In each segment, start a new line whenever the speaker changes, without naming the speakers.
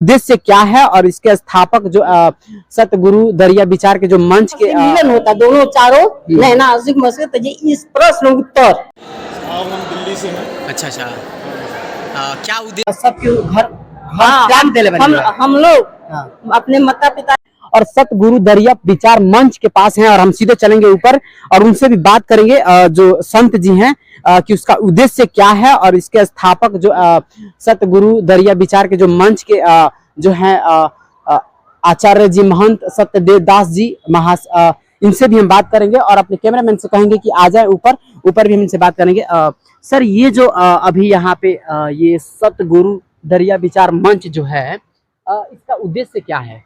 उद्देश्य क्या है और इसके स्थापक जो सतगुरु दरिया विचार के जो मंच के
मिलन होता दोनों चारों नैना आशिक मस्जिद तो इस प्रश्न उत्तर।
हम दिल्ली से हैं।
अच्छा क्या उद्देश्य
सबके घर हम लोग अपने माता पिता
और सतगुरु दरिया विचार मंच के पास हैं और हम सीधे चलेंगे ऊपर और उनसे भी बात करेंगे जो संत जी हैं कि उसका उद्देश्य क्या है और इसके स्थापक जो सतगुरु दरिया विचार के जो मंच के जो हैं आचार्य जी महंत सत्यदेव दास जी इनसे भी हम बात करेंगे और अपने कैमरामैन से कहेंगे कि आ जाए ऊपर भी हम इनसे बात करेंगे। सर ये जो अभी यहाँ पे ये सतगुरु दरिया विचार मंच जो है इसका उद्देश्य क्या है?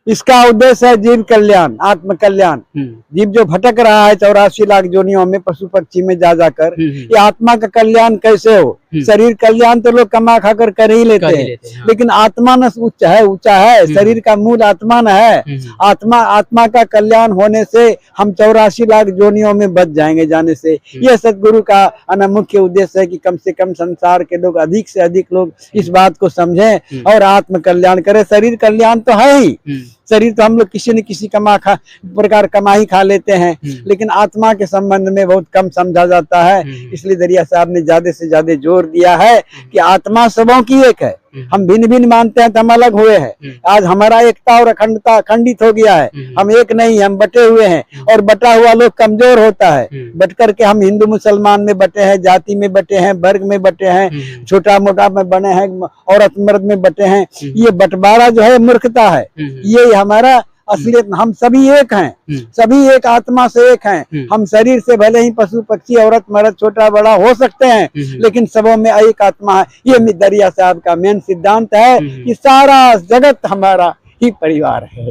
इसका उद्देश्य है जीव कल्याण, आत्म कल्याण। जीव जो भटक रहा है 84 लाख जोनियों में पशु पक्षी में जा जाकर, ये आत्मा का कल्याण कैसे हो। शरीर कल्याण तो लोग कमा खाकर कर ही लेते हैं, लेकिन आत्मा न ऊंचा है, शरीर का मूल आत्मा न है। आत्मा का कल्याण होने से हम 84 लाख जोनियों में बच जाएंगे जाने से। यह सतगुरु का मुख्य उद्देश्य है कि कम से कम संसार के लोग अधिक से अधिक लोग इस बात को समझें और आत्म कल्याण करें। शरीर कल्याण तो है ही, शरीर तो हम लोग किसी न किसी प्रकार कमाई खा लेते हैं, लेकिन आत्मा के संबंध में बहुत कम समझा जाता है। इसलिए दरिया साहब ने ज्यादा से ज्यादा जोर दिया है कि आत्मा सबों की एक है। हम भिन्न भिन्न मानते हैं तो हम अलग हुए हैं। आज हमारा एकता और अखंडता खंडित हो गया है। हम एक नहीं, हम बटे हुए हैं और बटा हुआ लोग कमजोर होता है। बट करके हम हिंदू मुसलमान में बटे हैं, जाति में बटे हैं, वर्ग में बटे हैं, छोटा मोटा में बने हैं, औरत मर्द में बटे हैं। ये बंटवारा जो है मूर्खता है। ये हमारा असलियत, हम सभी एक हैं, सभी एक आत्मा से एक हैं। हम शरीर से भले ही पशु पक्षी औरत मर्द छोटा बड़ा हो सकते हैं, लेकिन सबों में एक आत्मा है। ये दरिया साहब का मेन सिद्धांत है कि सारा जगत हमारा ही परिवार है।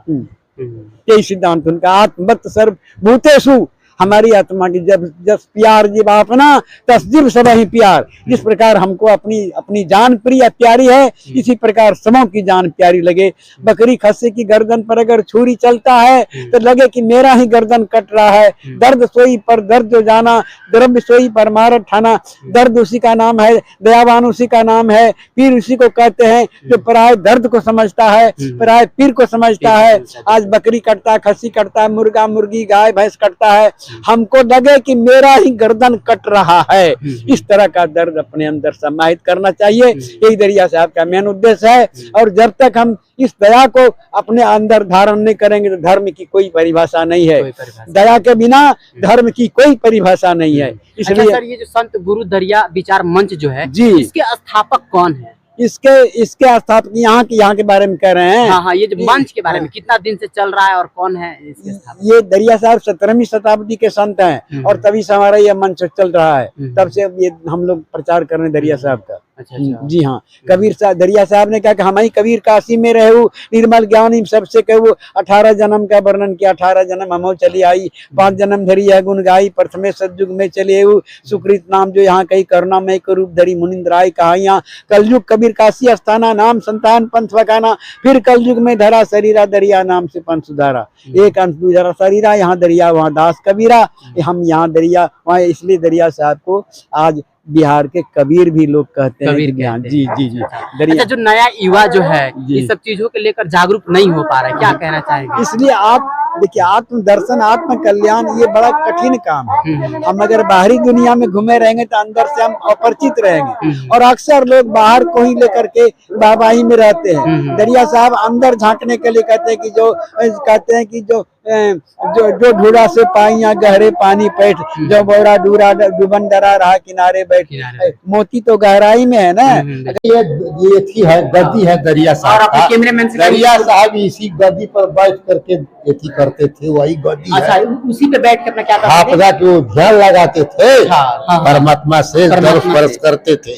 यही सिद्धांत उनका, आत्मवत् सर्वभूतेषु, हमारी आत्मा की जब प्यार जीव अपना तस्जीब सब ही प्यार। जिस प्रकार हमको अपनी जान प्रिय प्यारी है, इसी प्रकार सबों की जान प्यारी लगे। बकरी खस्सी की गर्दन पर अगर छुरी चलता है तो लगे कि मेरा ही गर्दन कट रहा है। दर्द सोई पर दर्द जो जाना, द्रव्य सोई पर मारत ठाना। दर्द उसी का नाम है, दयावान उसी का नाम है, पीर उसी को कहते हैं जो पराये दर्द को समझता है, पराये पीर को समझता है। आज बकरी कटता है, खस्सी कटता है, मुर्गा मुर्गी गाय भैंस कटता है, हमको लगे कि मेरा ही गर्दन कट रहा है। इस तरह का दर्द अपने अंदर समाहित करना चाहिए। यही दरिया साहब का मेन उद्देश्य है। और जब तक हम इस दया को अपने अंदर धारण नहीं करेंगे तो धर्म की कोई परिभाषा नहीं है। दया के बिना धर्म की कोई परिभाषा नहीं है। इसलिए
सर ये जो संत गुरु दरिया विचार मंच जो है
जी,
इसके स्थापक कौन है?
इसके स्थापक यहाँ के बारे में कह रहे हैं।
हाँ, ये जो मंच के बारे में कितना दिन से चल रहा है और कौन है इसके स्थापक?
ये दरिया साहब 17वीं शताब्दी के संत हैं और तभी से हमारा ये मंच चल रहा है। तब से ये हम लोग प्रचार कर रहे हैं दरिया साहब का।
अच्छा।
जी हाँ, कबीर साहब, दरिया साहब ने कहा कि हम ही कबीर काशी में रहू, निर्मल ज्ञानी सबसे कहू। 18 जन्म का वर्णन किया, 18 जन्म हमो चली आई, 5 जन्म धरी है गुण गाई, प्रथमे सतयुग में चले सुकृत नाम जो यहाँ कही करुणा में रूप धरी मुनिंद्र आई कहा। कलयुग कबीर काशी अस्थाना, नाम संतान पंथ फकाना, फिर कलयुग में धरा शरीरा, दरिया नाम से पंथ सुधारा। एक अंश धरा शरीरा, यहाँ दरिया वहाँ दास कबीरा, हम यहाँ दरिया वहाँ, इसलिए दरिया साहब को आज बिहार के कबीर भी लोग कहते हैं। जी जी जी।
अच्छा, जो नया युवा जो है ये सब चीजों के लेकर जागरूक नहीं हो पा रहा है, क्या कहना चाहेंगे?
इसलिए आप देखिए, आत्म दर्शन आत्म कल्याण ये बड़ा कठिन काम है। हम अगर बाहरी दुनिया में घूमे रहेंगे तो अंदर से हम अपरिचित रहेंगे और अक्सर लोग बाहर को ही लेकर के वाहवाही में रहते हैं। दरिया साहब अंदर झांकने के लिए कहते हैं कि जो ढूढ़ा से पाइया गहरे पानी पैठ, जो बोरा डूरा डूबन डरा रहा किनारे बैठ। मोती तो गहराई में है ना।
ये थी है गद्दी है दरिया साहब। दरिया साहब इसी गद्दी पर बैठ करके एथी करते थे, वही गद्दी।
अच्छा, उसी पे बैठ के अपना क्या करते थे?
जो ध्यान लगाते थे परमात्मा से स्पर्श करते थे,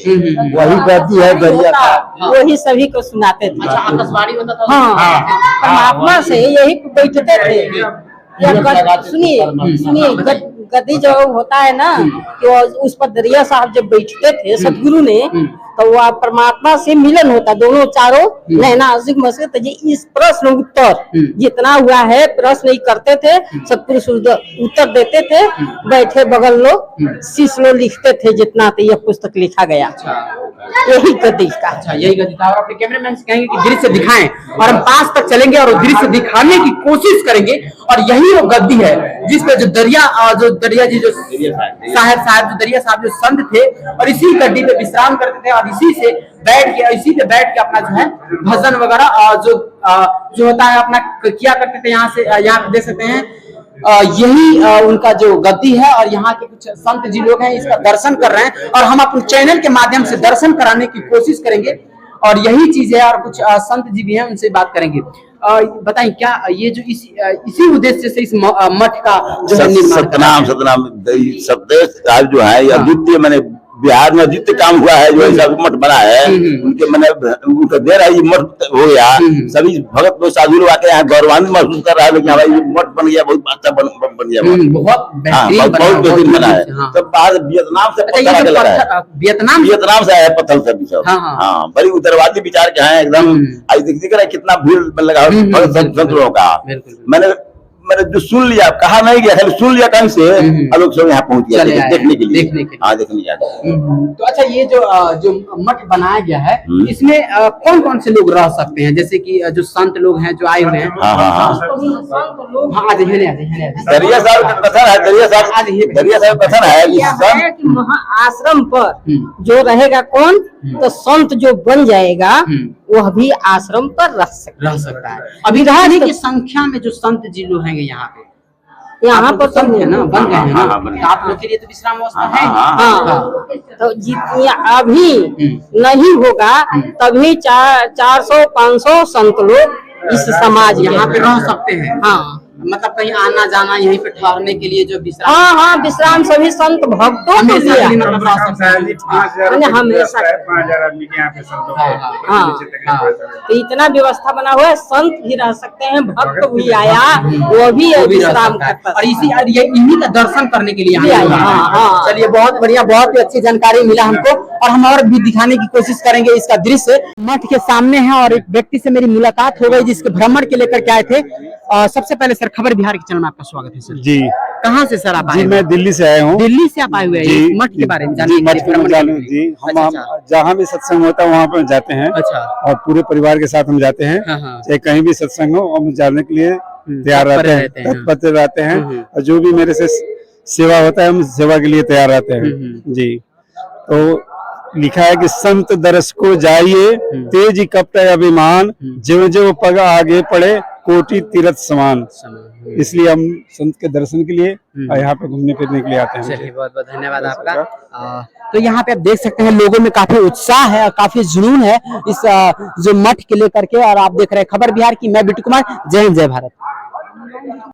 वही गद्दी है दरिया साहब।
वही सभी को सुनाते थे।
अच्छा, आकाशवाणी होता था।
हाँ, परमात्मा से यही बैठते थे। सुनिए गद्दी जो होता है ना, कि उस पर दरिया साहब जब बैठते थे सतगुरु ने, तो वह परमात्मा से मिलन होता, दोनों चारों नैना आशिक मस्के। तो ये इस प्रश्न उत्तर जितना हुआ है, प्रश्न ही करते थे, सतपुरुष उत्तर देते थे, बैठे बगल लोग शिष्य लोग लिखते थे जितना, तो यह पुस्तक लिखा गया। यही गद्दी का।
अच्छा, यही गद्दी था। और अपने कैमरामैन से कहेंगे कि दृश्य दिखाएं, और हम पास तक चलेंगे और दृश्य दिखाने की कोशिश करेंगे। और यही वो गद्दी है जिस पे जो दरिया जी जो साहब जो दरिया साहब जो संत थे, और इसी गद्दी पे विश्राम करते थे, और इसी पे बैठ के अपना जो है भजन वगैरह जो होता है अपना किया करते थे। यहाँ पे देख सकते हैं, यही उनका जो गद्दी है। और यहाँ के कुछ संत जी लोग हैं, इसका दर्शन कर रहे हैं, और हम अपने चैनल के माध्यम से दर्शन कराने की कोशिश करेंगे। और यही चीज है, और कुछ संत जी भी हैं, उनसे बात करेंगे। बताइए, क्या ये जो इसी उद्देश्य से इस मठ का जो है निर्माण?
सतनाम सतदेव साहब जो है, या द्वितीय मैंने बिहार में द्वितीय काम हुआ है, जो ऐसा मठ बना है, उनके मैंने उनका दे रहा है, ये मठ हो गया। सभी भगत लोग साधु लोग आके यहाँ गौरवान्वित महसूस कर रहा है कि हमारा ये मठ बन गया, बहुत अच्छा बन गया,
बहुत
बेहतरीन बना है। तब बाद वियतनाम से वियतनाम से आया पत्थर सब सब। हाँ, बड़ी उग्रवादी विचार के हैं एकदम। आज दिख रहा है कितना भीड़ लगा संत लोगों का। मैंने जो सुन लिया, कहा नहीं गया, खाली सुन लिया कहीं से, लोग सब यहाँ पहुंच गया देखने के लिए। हाँ, देखने जाते।
तो अच्छा, ये जो मठ बनाया गया है, इसमें कौन कौन से लोग रह सकते हैं? जैसे कि जो संत लोग हैं जो आए हुए हैं।
दरिया साहब का कथन है, दरिया साहब कथन है
कि आश्रम पर जो रहेगा कौन, तो संत जो बन जाएगा वह भी आश्रम पर रह सकता है।
अभी रहने की संख्या में जो संत जी लोग हैं यहाँ पर संत है ना, बन गए हैं ना, तो आप लोग के लिए तो विश्राम व्यवस्था है।
हाँ, तो जितनी अभी नहीं होगा, तभी 400-500 संत लोग इस समाज
यहाँ पे रह सकते हैं।
हाँ,
मतलब कहीं आना जाना, यहीं पे ठहरने के लिए जो विश्राम।
हाँ, विश्राम सभी संत भक्तों के लिए हमेशा।
5,000 आदमी के यहाँ पे संतों
तो इतना व्यवस्था बना हुआ है, संत भी रह सकते हैं, भक्त भी आया, वो भी विश्राम करता है,
और इन्हीं का दर्शन करने के लिए आया। चलिए, बहुत बढ़िया, बहुत ही अच्छी जानकारी मिला हमको, और हम और भी दिखाने की कोशिश करेंगे इसका दृश्य। मठ के सामने है, और एक व्यक्ति से मेरी मुलाकात हो गई जिसके भ्रमण के लेकर के आए थे। सबसे पहले सर, खबर बिहार के चैनल में आपका स्वागत है सर।
जी,
कहाँ से सर आप आए?
मैं दिल्ली से आया हूँ।
दिल्ली से आप आए हुए हैं मठ के बारे में जानने?
जी, हम जहाँ भी सत्संग होता है वहाँ पर जाते हैं।
अच्छा।
और पूरे परिवार के साथ हम जाते हैं। चाहे कहीं भी सत्संग हो, हम जाने के लिए तैयार रहते हैं। और जो भी मेरे से सेवा होता है, हम सेवा के लिए तैयार रहते हैं। जी, तो लिखा है कि संत दरस को जाइए, तेज कपट अभिमान, जो जो पग आगे पड़े, कोटि तीर्थ समान। इसलिए हम संत के दर्शन के लिए यहाँ पे घूमने फिरने के लिए आते हैं।
चलिए, बहुत बहुत धन्यवाद आपका। तो यहाँ पे आप देख सकते हैं, लोगों में काफी उत्साह है और काफी जुनून है इस जो मठ के लेकर के। और आप देख रहे हैं खबर बिहार की, मैं बिट्टू कुमार। जय हिंद, जय भारत।